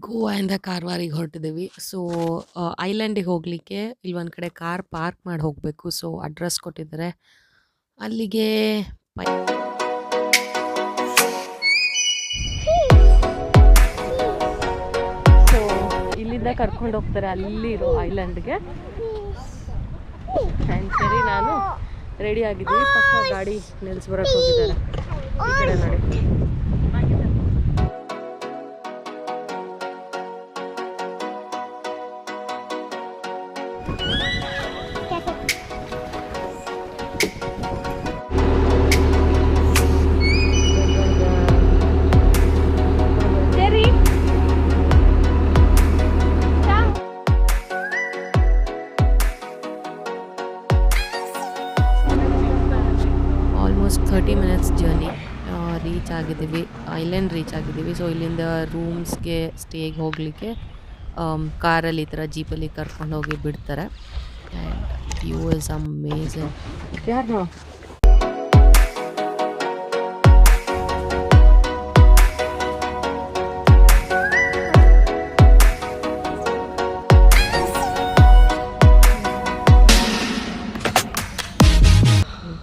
ಗೋವಾಯಿಂದ ಕಾರವಾರಿಗೆ ಹೊರಟಿದ್ದೀವಿ. So, ಐಲ್ಯಾಂಡಿಗೆ ಹೋಗಲಿಕ್ಕೆ ಇಲ್ಲಿ ಒಂದು ಕಡೆ ಕಾರ್ ಪಾರ್ಕ್ ಮಾಡಿ ಹೋಗಬೇಕು. ಸೊ, ಅಡ್ರೆಸ್ ಕೊಟ್ಟಿದ್ದಾರೆ. ಅಲ್ಲಿಗೆ ಪೈ ಸೊ, ಇಲ್ಲಿಂದ ಕರ್ಕೊಂಡು ಹೋಗ್ತಾರೆ ಅಲ್ಲಿರೋ ಐಲ್ಯಾಂಡ್ಗೆ. ಆ್ಯಂಡ್ ಸರಿ, ನಾನು ರೆಡಿ ಆಗಿದ್ದೀವಿ. ಪಕ್ಕ ಗಾಡಿ ನಿಲ್ಲಿಸ್ಬರಕ್ಕೆ ಹೋಗಿದ್ದಾರೆ. ಈ ಕಡೆ ನೋಡಿ. ಆಲ್ಮೋಸ್ಟ್ 30 ಮಿನಿಟ್ಸ್ ಜರ್ನಿ ರೀಚ್ ಆಗಿದ್ದೀವಿ. ಐಲ್ಯಾಂಡ್ ರೀಚ್ ಆಗಿದ್ದೀವಿ. ಸೊ, ಇಲ್ಲಿಂದ ರೂಮ್ಸ್ಗೆ ಸ್ಟೇಗೆ ಹೋಗಲಿಕ್ಕೆ ಕಾರಲ್ಲಿ ಈ ಥರ ಜೀಪಲ್ಲಿ ಕರ್ಕೊಂಡು ಹೋಗಿ ಬಿಡ್ತಾರೆ. And view is amazing. ಯಾರು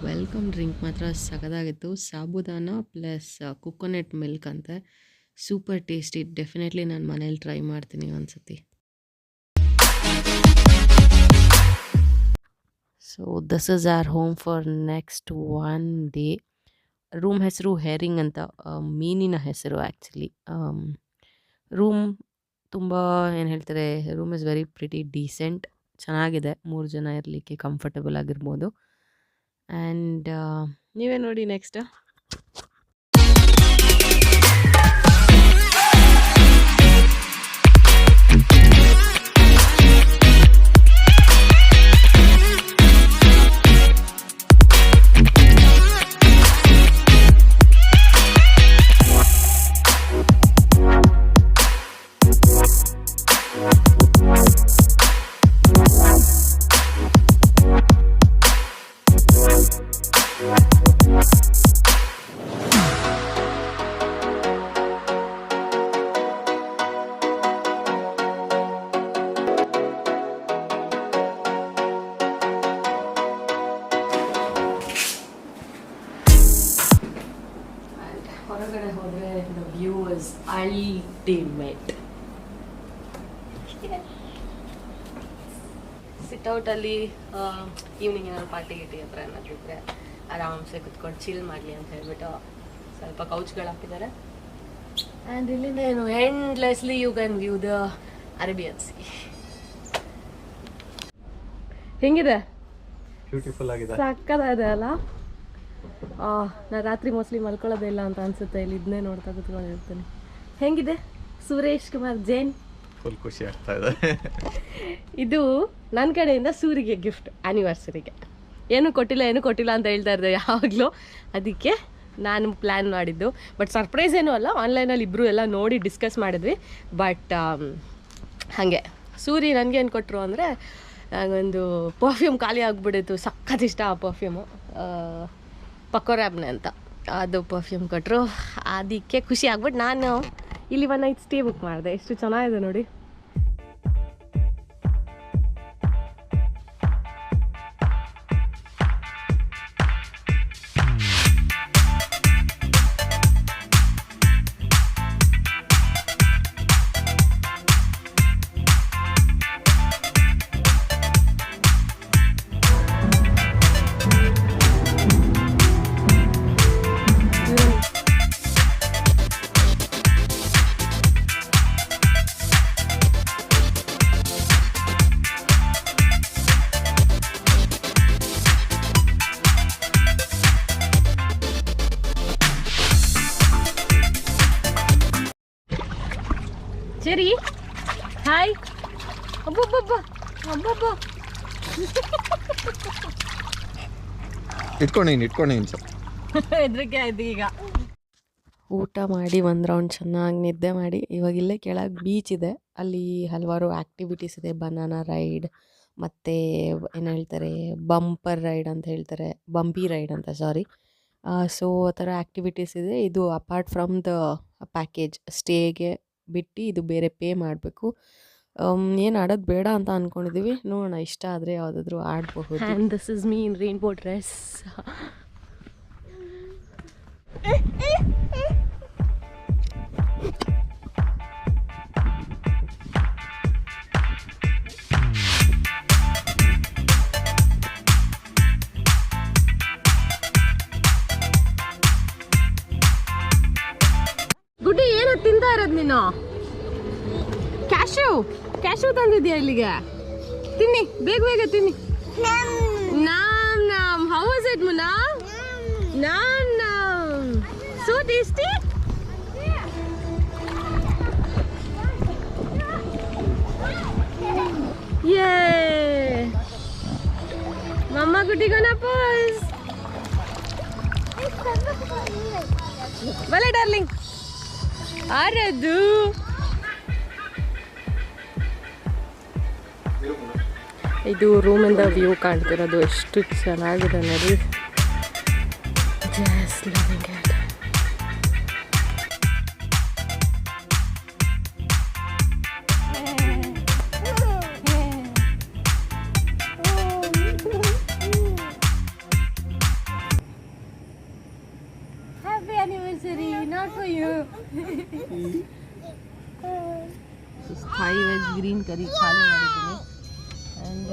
ವೆಲ್ಕಮ್ ಡ್ರಿಂಕ್ ಮಾತ್ರ ಸಖತ್ತಾಗಿತ್ತು. ಸಾಬುದಾನ ಪ್ಲಸ್ ಕೊಕೊನಟ್ ಮಿಲ್ಕ್ ಅಂತೆ. Super tasty. ಡೆಫಿನೆಟ್ಲಿ ನಾನು ಮನೇಲಿ ಟ್ರೈ ಮಾಡ್ತೀನಿ ಒಂದ್ಸತಿ. So, this is our home for next 1 day. Room ಹೆಸರು ಹೆರಿಂಗ್ ಅಂತ, ಮೀನಿನ ಹೆಸರು ಆ್ಯಕ್ಚುಲಿ. ರೂಮ್ ತುಂಬ ಏನು ಹೇಳ್ತಾರೆ, room is very pretty decent. ಚೆನ್ನಾಗಿದೆ. 3 ಜನ ಇರಲಿಕ್ಕೆ ಕಂಫರ್ಟಬಲ್ ಆಗಿರ್ಬೋದು. ಆ್ಯಂಡ್ ನೀವೇ ನೋಡಿ ನೆಕ್ಸ್ಟ್. ಹೊರಗಡೆ ಹೋದರೆ ದ ವ್ಯೂ ಇಸ್ ಅಲ್ಟಿಮೇಟ್. ಸಿಟ್ಔಟಲ್ಲಿ ಈವ್ನಿಂಗ್ ಏನಾದ್ರು ಪಾರ್ಟಿ ಗಿಟಿ ಹತ್ರ ಏನಾದ್ರು ಇದ್ದರೆ ಆರಾಮ್ಸೆ ಕುತ್ಕೊಂಡು ಚಿಲ್ ಮಾಡಲಿ ಅಂತ ಹೇಳ್ಬಿಟ್ಟು ಸ್ವಲ್ಪ ಕೌಚ್ಗಳು ಹಾಕಿದ್ದಾರೆ. ಆ್ಯಂಡ್ ಇಲ್ಲಿಂದ ಏನು endlessly you can view the Arabian sea. ಹೆಂಗಿದೆ? ಬ್ಯೂಟಿಫುಲ್ ಆಗಿದೆ. ಸಕ್ಕತ್ತಾಗಿದೆ ಅಲ್ಲ? ನಾನು ರಾತ್ರಿ ಮೋಸ್ಟ್ಲಿ ಮಲ್ಕೊಳ್ಳೋದೇ ಇಲ್ಲ ಅಂತ ಅನ್ಸುತ್ತೆ. ಇಲ್ಲಿ ಇದನ್ನೇ ನೋಡ್ತಾ ಕೂತ್ಕೊಂಡಿರ್ತೀನಿ. ಹೆಂಗಿದೆ ಸುರೇಶ್ ಕುಮಾರ್ ಜೈನ್? ಫುಲ್ ಖುಷಿ ಆಗ್ತಾ ಇದೆ. ಇದು ನನ್ನ ಕಡೆಯಿಂದ ಸೂರಿಗೆ ಗಿಫ್ಟ್ ಆ್ಯನಿವರ್ಸರಿಗೆ. ಏನೂ ಕೊಟ್ಟಿಲ್ಲ ಅಂತ ಹೇಳ್ತಾ ಇದ್ದೆ ಯಾವಾಗಲೂ. ಅದಕ್ಕೆ ನಾನು ಪ್ಲ್ಯಾನ್ ಮಾಡಿದ್ದು. ಬಟ್ ಸರ್ಪ್ರೈಸ್ ಏನೂ ಅಲ್ಲ, ಆನ್ಲೈನಲ್ಲಿ ಇಬ್ಬರು ಎಲ್ಲ ನೋಡಿ ಡಿಸ್ಕಸ್ ಮಾಡಿದ್ವಿ. ಬಟ್ ಹಾಗೆ ಸೂರಿ ನನಗೇನು ಕೊಟ್ಟರು ಅಂದರೆ, ನನಗೊಂದು ಪರ್ಫ್ಯೂಮ್ ಖಾಲಿ ಆಗಿಬಿಟ್ಟಿತ್ತು. ಸಖತ್ ಇಷ್ಟ ಆ ಪರ್ಫ್ಯೂಮು, ಪಕೋರಾಬ್ನೆ ಅಂತ. ಅದು ಪರ್ಫ್ಯೂಮ್ ಕೊಟ್ಟರು. ಅದಕ್ಕೆ ಖುಷಿ ಆಗ್ಬಿಟ್ಟು ನಾನು ಇಲ್ಲಿ 1 ನೈಟ್ ಸ್ಟೇ ಬುಕ್ ಮಾಡಿದೆ. ಎಷ್ಟು ಚೆನ್ನಾಗಿದೆ ನೋಡಿ. ಸರಿ, ಹಾಯ್. ಅಬ್ಬಬ್ಬಬ್ಬ ಅಬ್ಬಬ್ಬ. ಇಟ್ಕೊಂಡು ಹೆದರಿಕೆ ಆಯ್ತು ಈಗ. ಊಟ ಮಾಡಿ ಒಂದು ರೌಂಡ್ ಚೆನ್ನಾಗಿ ನಿದ್ದೆ ಮಾಡಿ ಇವಾಗ ಇಲ್ಲೇ ಕೆಳಗೆ ಬೀಚ್ ಇದೆ. ಅಲ್ಲಿ ಹಲವಾರು ಆ್ಯಕ್ಟಿವಿಟೀಸ್ ಇದೆ. ಬನಾನಾ ರೈಡ್ ಮತ್ತು ಏನು ಹೇಳ್ತಾರೆ, ಬಂಪರ್ ರೈಡ್ ಅಂತ ಹೇಳ್ತಾರೆ, ಬಂಪಿ ರೈಡ್ ಅಂತ, ಸಾರಿ. ಸೊ ಆ ಥರ ಆ್ಯಕ್ಟಿವಿಟೀಸ್ ಇದೆ. ಇದು ಅಪಾರ್ಟ್ ಫ್ರಮ್ ದ ಪ್ಯಾಕೇಜ್ ಸ್ಟೇಗೆ ಬಿಟ್ಟು ಇದು ಬೇರೆ ಪೇ ಮಾಡಬೇಕು. ಏನು ಆಡೋದು ಬೇಡ ಅಂತ ಅಂದ್ಕೊಂಡಿದ್ದೀವಿ, ನೋಡೋಣ ಇಷ್ಟ ಆದರೆ ಯಾವುದಾದ್ರೂ ಆಡಬಹುದು. And this is me in rainbow dress. Guddi ಏನೋ ತಿಂತಾ ಇರೋದು ನೀನು? ಕ್ಯಾಶು ತಂದಿದ್ಯಾ ಇಲ್ಲಿಗೆ? ತಿನ್ನಿ, ಬೇಗ ಬೇಗ ತಿನ್ನಿ. Nom nom. How was it Muna? Nom nom. So tasty. Yay mamma Guddi gonna pose. ಬಲೆ ಡಾರ್ಲಿಂಗ್. ಆರದು ಇದು ರೂಮಿಂದ ವ್ಯೂ ಕಾಣ್ತಿರೋದು ಎಷ್ಟು ಚೆನ್ನಾಗಿದೆ ನೋಡಿ. Just loving it. Happy anniversary, not for you. Thai veg green curry ಖಾಲಿ ಮಾಡಿದ್ದೀನಿ. And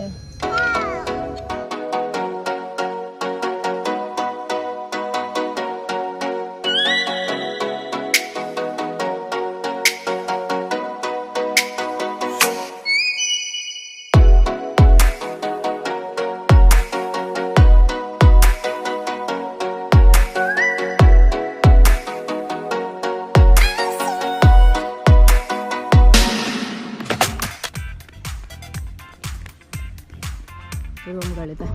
ರೂಮ್ಗಳಿದೆ.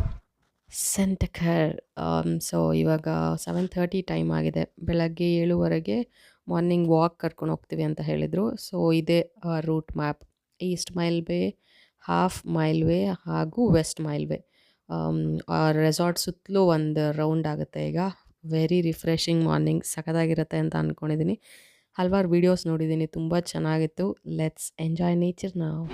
ಸೆಂಟಕರ್. ಸೊ ಇವಾಗ 7:30 ಟೈಮ್ ಆಗಿದೆ. ಬೆಳಗ್ಗೆ 7:00ವರೆಗೆ ಮಾರ್ನಿಂಗ್ ವಾಕ್ ಕರ್ಕೊಂಡು ಹೋಗ್ತೀವಿ ಅಂತ ಹೇಳಿದರು. ಸೊ ಇದೇ route map. East mile way, half mile way ಹಾಗೂ ವೆಸ್ಟ್ ಮೈಲ್ ವೇ. ರೆಸಾರ್ಟ್ ಸುತ್ತಲೂ ಒಂದು ರೌಂಡ್ ಆಗುತ್ತೆ ಈಗ. ವೆರಿ ರಿಫ್ರೆಶಿಂಗ್ ಮಾರ್ನಿಂಗ್, ಸಖತ್ತಾಗಿರುತ್ತೆ ಅಂತ ಅಂದ್ಕೊಂಡಿದ್ದೀನಿ. ಹಲವಾರು ವೀಡಿಯೋಸ್ ನೋಡಿದ್ದೀನಿ, ತುಂಬ ಚೆನ್ನಾಗಿತ್ತು. ಲೆಟ್ಸ್ ಎಂಜಾಯ್ ನೇಚರ್ ನಾವು.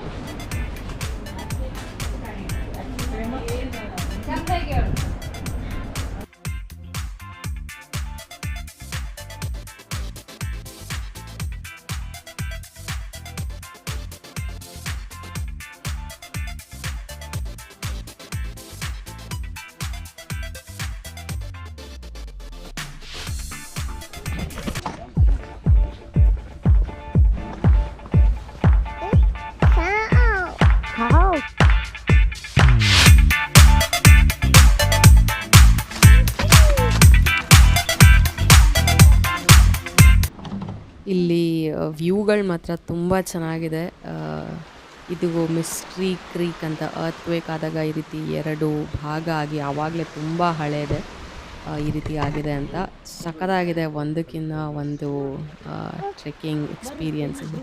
ಇಲ್ಲಿ ವ್ಯೂಗಳು ಮಾತ್ರ ತುಂಬ ಚೆನ್ನಾಗಿದೆ. ಇದು ಮಿಸ್ಟ್ರಿ ಕ್ರೀಕ್ ಅಂತ ಅರ್ತ್ಕ್ವೇಕ್ ಆದಾಗ ಈ ರೀತಿ 2 ಭಾಗ ಆಗಿ ಆವಾಗಲೇ ತುಂಬ ಹಳೆಯದೆ ಈ ರೀತಿ ಆಗಿದೆ ಅಂತ. ಸಖತ್ತಾಗಿದೆ, ಒಂದಕ್ಕಿಂತ ಒಂದು ಟ್ರೆಕ್ಕಿಂಗ್ ಎಕ್ಸ್ಪೀರಿಯನ್ಸ್ ಇದೆ.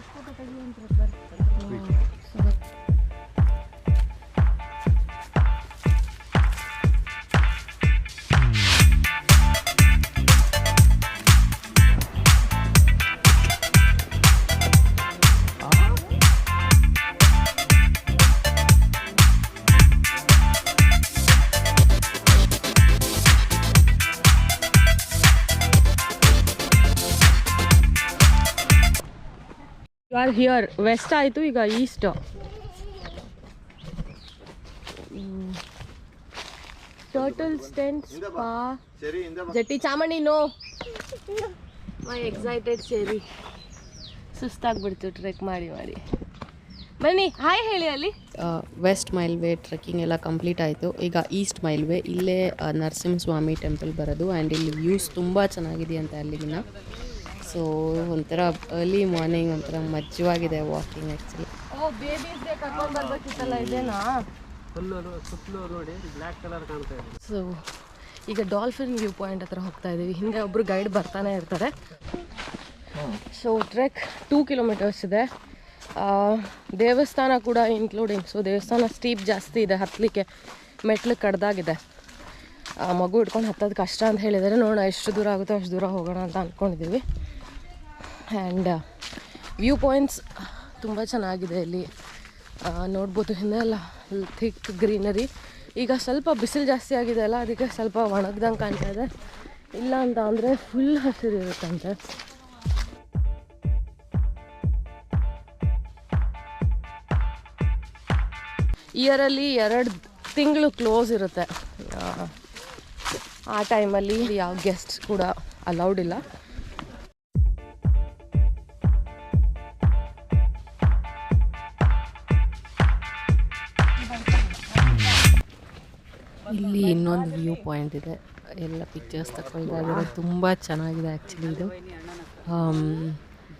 You are here. ವೆಸ್ಟ್ ಆಯಿತು, ಈಗ east. Turtles tent spa jetty ಚಾಮಣಿ. ನೋ ಮೈ ಎಕ್ಸೈಟೆಡ್ ಶೇರಿ. ಸುಸ್ತಾಗ್ಬಿಡ್ತು ಟ್ರೆಕ್ ಮಾಡಿ ಮಾಡಿ. ಬನ್ನಿ ಹಾಯ್ ಹೇಳಿ. ಅಲ್ಲಿ ವೆಸ್ಟ್ ಮೈಲ್ ವೇ ಟ್ರೆಕ್ಕಿಂಗ್ ಎಲ್ಲ ಕಂಪ್ಲೀಟ್ ಆಯಿತು. ಈಗ ಈಸ್ಟ್ ಮೈಲ್ ವೇ, ಇಲ್ಲೇ ನರಸಿಂಹಸ್ವಾಮಿ ಟೆಂಪಲ್ ಬರೋದು. ಆ್ಯಂಡ್ ಇಲ್ಲಿ ವ್ಯೂಸ್ ತುಂಬ ಚೆನ್ನಾಗಿದೆಯಂತೆ ಅಲ್ಲಿಗಿನ. ಸೊ ಒಂಥರ ಅರ್ಲಿ ಮಾರ್ನಿಂಗ್ ಒಂಥರ ಮಜ್ಜವಾಗಿದೆ ವಾಕಿಂಗ್ ಆ್ಯಕ್ಚುಲಿ. ಓ ಬೇಬೀಸ್ಗೆ ಕರ್ಕೊಂಡು ಬರ್ಬೇಕಿತ್ತಲ್ಲ, ಇದೇನಾ? ಸೊ ಈಗ ಡಾಲ್ಫಿನ್ ವ್ಯೂ ಪಾಯಿಂಟ್ ಹತ್ರ ಹೋಗ್ತಾ ಇದ್ದೀವಿ. ಹಿಂದೆ ಒಬ್ಬರು ಗೈಡ್ ಬರ್ತಾನೆ ಇರ್ತಾರೆ. ಸೊ ಟ್ರೆಕ್ 2 ಕಿಲೋಮೀಟರ್ಸ್ ಇದೆ. ದೇವಸ್ಥಾನ ಕೂಡ ಇನ್ಕ್ಲೂಡಿಂಗ್. ಸೊ ದೇವಸ್ಥಾನ ಸ್ಟೀಪ್ ಜಾಸ್ತಿ ಇದೆ, ಹತ್ತಲಿಕ್ಕೆ ಮೆಟ್ಲು ಕಡ್ದಾಗಿದೆ. ಮಗು ಇಟ್ಕೊಂಡು ಹತ್ತೋದು ಕಷ್ಟ ಅಂತ ಹೇಳಿದರೆ, ನೋಡೋಣ ಎಷ್ಟು ದೂರ ಆಗುತ್ತೋ ಅಷ್ಟು ದೂರ ಹೋಗೋಣ ಅಂತ ಅಂದ್ಕೊಂಡಿದ್ದೀವಿ. ಆ್ಯಂಡ್ ವ್ಯೂ ಪಾಯಿಂಟ್ಸ್ ತುಂಬ ಚೆನ್ನಾಗಿದೆ ಇಲ್ಲಿ. ನೋಡ್ಬೋದು ಹಿಂದೆ ಎಲ್ಲ ಥಿಕ್ ಗ್ರೀನರಿ. ಈಗ ಸ್ವಲ್ಪ ಬಿಸಿಲು ಜಾಸ್ತಿ ಆಗಿದೆ ಅಲ್ಲ, ಅದಕ್ಕೆ ಸ್ವಲ್ಪ ಒಣಗ್ದಂಗೆ ಕಾಣ್ತಾ ಇದೆ. ಇಲ್ಲ ಅಂತ ಅಂದರೆ ಫುಲ್ ಹಸಿರು ಇರುತ್ತಂತೆ. ಇಯರಲ್ಲಿ 2 ತಿಂಗಳು ಕ್ಲೋಸ್ ಇರುತ್ತೆ. ಆ ಟೈಮಲ್ಲಿ ಯಾವ ಗೆಸ್ಟ್ಸ್ ಕೂಡ ಅಲೌಡ್ ಇಲ್ಲ. ಇಲ್ಲಿ ಇನ್ನೊಂದು ವ್ಯೂ ಪಾಯಿಂಟ್ ಇದೆ, ಎಲ್ಲ ಪಿಕ್ಚರ್ಸ್ ತಗೊಳ್ದಾಗಿದೆ. ತುಂಬ ಚೆನ್ನಾಗಿದೆ ಆ್ಯಕ್ಚುಲಿ ಇದು,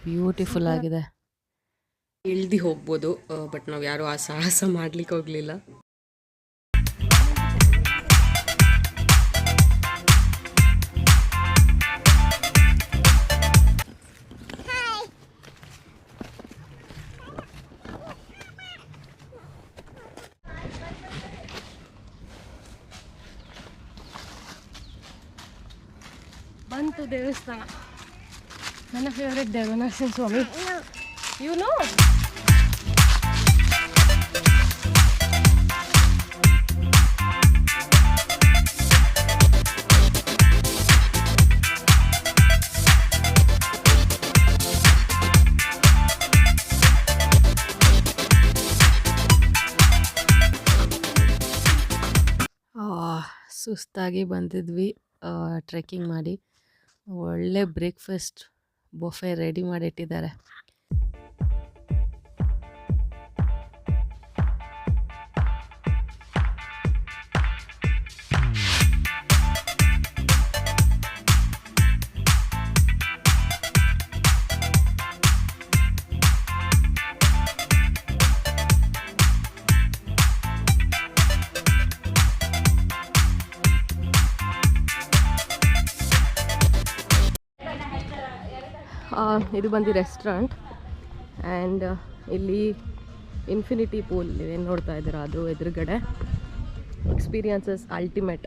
ಬ್ಯೂಟಿಫುಲ್ ಆಗಿದೆ. ಇಳ್ದು ಹೋಗ್ಬೋದು, ಬಟ್ ನಾವು ಯಾರೂ ಆ ಸಾಹಸ ಮಾಡ್ಲಿಕ್ಕೆ ಹೋಗಲಿಲ್ಲ. ಬಂತು ದೇವಸ್ಥಾನ, ನನ್ನ ಫೇವ್ರೆಟ್ ದೇವರು ನರಸಿಂಹಸ್ವಾಮಿ. ಯು ನೋ ಸುಸ್ತಾಗಿ ಬಂದಿದ್ವಿ ಟ್ರೆಕ್ಕಿಂಗ್ ಮಾಡಿ. ಒಳ್ಳೆ ಬ್ರೇಕ್ಫಾಸ್ಟ್ ಬೊಫೆ ರೆಡಿ ಮಾಡಿಟ್ಟಿದ್ದಾರೆ. ಇದು ಬಂದು ರೆಸ್ಟೋರೆಂಟ್ ಆ್ಯಂಡ್ ಇಲ್ಲಿ ಇನ್ಫಿನಿಟಿ ಪೂಲ್ ಏನು ನೋಡ್ತಾ ಇದ್ದೀರಾ ಅದು ಎದುರುಗಡೆ. ಎಕ್ಸ್ಪೀರಿಯನ್ಸಸ್ ಅಲ್ಟಿಮೇಟ್,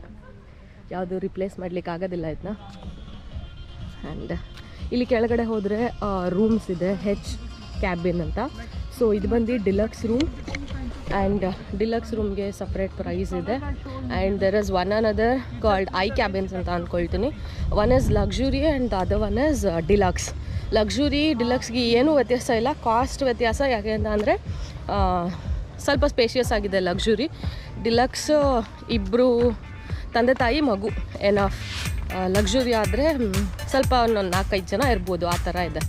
ಯಾವುದು ರಿಪ್ಲೇಸ್ ಮಾಡಲಿಕ್ಕೆ ಆಗೋದಿಲ್ಲ ಇದನ್ನ. ಆ್ಯಂಡ್ ಇಲ್ಲಿ ಕೆಳಗಡೆ ಹೋದರೆ ರೂಮ್ಸ್ ಇದೆ, ಹೆಚ್ ಕ್ಯಾಬಿನ್ ಅಂತ. ಸೊ ಇದು ಬಂದು ಡಿಲಕ್ಸ್ ರೂಮ್ ಆ್ಯಂಡ್ ಡಿಲಕ್ಸ್ ರೂಮ್ಗೆ ಸಪ್ರೇಟ್ ಪ್ರೈಸ್ ಇದೆ. And there is one another called I cabins ಅಂತ ಅಂದ್ಕೊಳ್ತೀನಿ. One is luxury and the other one is deluxe. Luxury ಡಿಲಕ್ಸ್ಗೆ ಏನೂ ವ್ಯತ್ಯಾಸ ಇಲ್ಲ, ಕಾಸ್ಟ್ ವ್ಯತ್ಯಾಸ. ಯಾಕೆ ಅಂತ ಅಂದರೆ ಸ್ವಲ್ಪ ಸ್ಪೇಷಿಯಸ್ ಆಗಿದೆ ಲಕ್ಸುರಿ. ಡಿಲಕ್ಸ್ ಇಬ್ಬರು ತಂದೆ ತಾಯಿ ಮಗು ಎನಫ್. ಲಕ್ಸುರಿ ಆದರೆ ಸ್ವಲ್ಪ ಒಂದು 4-5 ಜನ ಇರ್ಬೋದು, ಆ ಥರ ಇದೆ.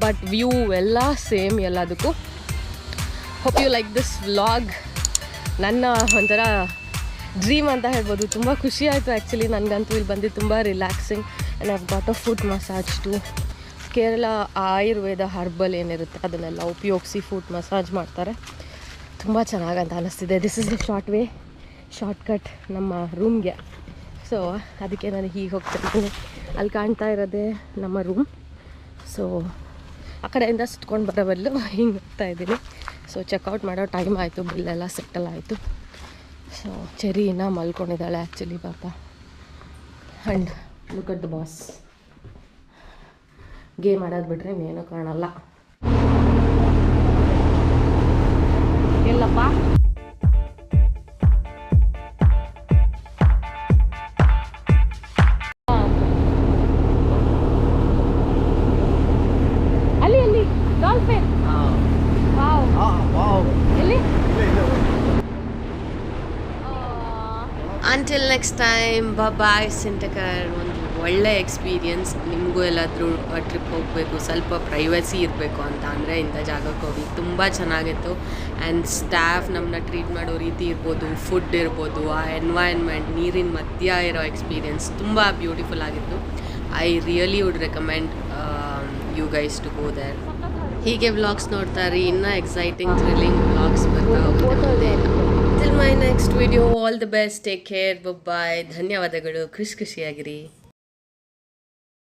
ಬಟ್ ವ್ಯೂ ಎಲ್ಲ ಸೇಮ್ ಎಲ್ಲದಕ್ಕೂ. Hope you like this vlog. ನನ್ನ ಒಂಥರ ಡ್ರೀಮ್ ಅಂತ ಹೇಳ್ಬೋದು. ತುಂಬ ಖುಷಿ ಆಯಿತು ಆ್ಯಕ್ಚುಲಿ ನನಗಂತೂ. ಇಲ್ಲಿ ಬಂದು ತುಂಬ relaxing. And I've got a foot massage too. Kerala Ayurveda herbal ಏನಿರುತ್ತೆ ಅದನ್ನೆಲ್ಲ ಉಪಯೋಗಿಸಿ ಫುಟ್ ಮಸಾಜ್ ಮಾಡ್ತಾರೆ. ತುಂಬ ಚೆನ್ನಾಗಂತ ಅನ್ನಿಸ್ತಿದೆ. ದಿಸ್ ಇಸ್ ದ ಶಾರ್ಟ್ಕಟ್ ನಮ್ಮ ರೂಮ್ಗೆ. ಸೊ ಅದಕ್ಕೆ ನಾನು ಹೀಗೆ ಹೋಗ್ತಿರ್ತೀನಿ. ಅಲ್ಲಿ ಕಾಣ್ತಾ ಇರೋದೇ ನಮ್ಮ ರೂಮ್. ಸೊ ಆ ಕಡೆಯಿಂದ ಸುತ್ಕೊಂಡು ಬರೋ ಬದಲು ಹಿಂಗೆ ಹೋಗ್ತಾ ಇದ್ದೀನಿ. ಸೊ ಚೆಕ್ಔಟ್ ಮಾಡೋ ಟೈಮ್ ಆಯಿತು, ಬಿಲ್ಲೆಲ್ಲ ಸೆಟಲ್ ಆಯಿತು. ಸೊ ಚೆರಿ ಇನ್ನೂ ಮಲ್ಕೊಂಡಿದ್ದಾಳೆ ಆ್ಯಕ್ಚುಲಿ ಪಾಪ. And look at the boss. Game ಆಡೋದು ಬಿಟ್ಟರೆ ಇನ್ನೇನು ಕಾಣಲ್ಲ. ಎಲ್ಲಪ್ಪ ಅಲ್ಲಿ ಅಲ್ಲಿ ಡಾಲ್ಫಿನ್. ಎಲ್ಲಿ? ಅಂಟಿಲ್ ನೆಕ್ಸ್ಟ್ ಟೈಮ್, ಬಾಯ್ ಸಿಂಟಕರ್. ಒಂದು ಒಳ್ಳೆ ಎಕ್ಸ್ಪೀರಿಯನ್ಸ್. ನಿಮಗೂ ಎಲ್ಲಾದರೂ ಟ್ರಿಪ್ ಹೋಗಬೇಕು, ಸ್ವಲ್ಪ ಪ್ರೈವಸಿ ಇರಬೇಕು ಅಂತ ಅಂದರೆ ಇಂಥ ಜಾಗಕ್ಕೆ ಹೋಗಿ. ತುಂಬ ಚೆನ್ನಾಗಿತ್ತು. ಆ್ಯಂಡ್ ಸ್ಟಾಫ್ ನಮ್ಮನ್ನ ಟ್ರೀಟ್ ಮಾಡೋ ರೀತಿ ಇರ್ಬೋದು, ಫುಡ್ ಇರ್ಬೋದು, ಆ ಎನ್ವೈರ್ನ್ಮೆಂಟ್, ನೀರಿನ ಮಧ್ಯ ಇರೋ ಎಕ್ಸ್ಪೀರಿಯನ್ಸ್ ತುಂಬ ಬ್ಯೂಟಿಫುಲ್ ಆಗಿತ್ತು. I really would recommend you guys to go there. ಹೀಗೆ ವ್ಲಾಗ್ಸ್ ನೋಡ್ತಾ ಇರಿ, ಇನ್ನೂ ಎಕ್ಸೈಟಿಂಗ್ ಥ್ರಿಲ್ಲಿಂಗ್ ವ್ಲಾಗ್ಸ್ ಬರ್ತಾ ಹೋಗುತ್ತೆ. Till my next video, all the best, take care, bye. ಧನ್ಯವಾದಗಳು. ಖುಷಿಯಾಗಿರಿ.